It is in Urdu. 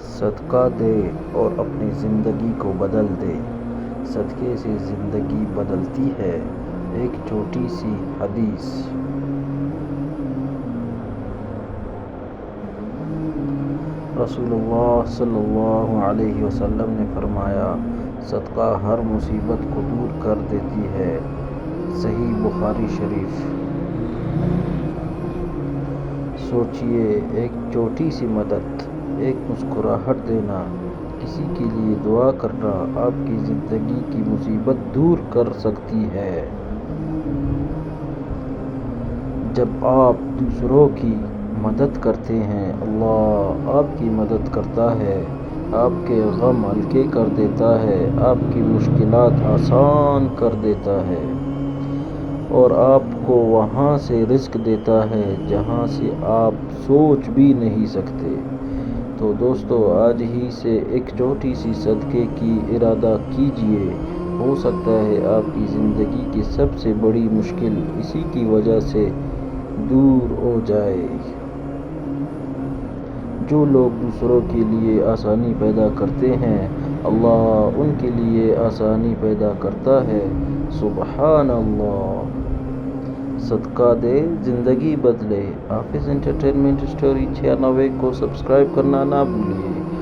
صدقہ دے اور اپنی زندگی کو بدل دے۔ صدقے سے زندگی بدلتی ہے۔ ایک چھوٹی سی حدیث۔ رسول اللہ صلی اللہ علیہ وسلم نے فرمایا، صدقہ ہر مصیبت کو دور کر دیتی ہے۔ صحیح بخاری شریف۔ سوچئے، ایک چھوٹی سی مدد، ایک مسکراہٹ دینا، کسی کے لیے دعا کرنا آپ کی زندگی کی مصیبت دور کر سکتی ہے۔ جب آپ دوسروں کی مدد کرتے ہیں، اللہ آپ کی مدد کرتا ہے، آپ کے غم ہلکے کر دیتا ہے، آپ کی مشکلات آسان کر دیتا ہے اور آپ کو وہاں سے رزق دیتا ہے جہاں سے آپ سوچ بھی نہیں سکتے۔ تو دوستو، آج ہی سے ایک چھوٹی سی صدقے کی ارادہ کیجئے، ہو سکتا ہے آپ کی زندگی کی سب سے بڑی مشکل اسی کی وجہ سے دور ہو جائے۔ جو لوگ دوسروں کے لیے آسانی پیدا کرتے ہیں، اللہ ان کے لیے آسانی پیدا کرتا ہے۔ سبحان اللہ۔ صدقہ دے، زندگی بدلے۔ حافظ انٹرٹینمنٹ اسٹوری 96 کو سبسکرائب کرنا نہ بھولئے۔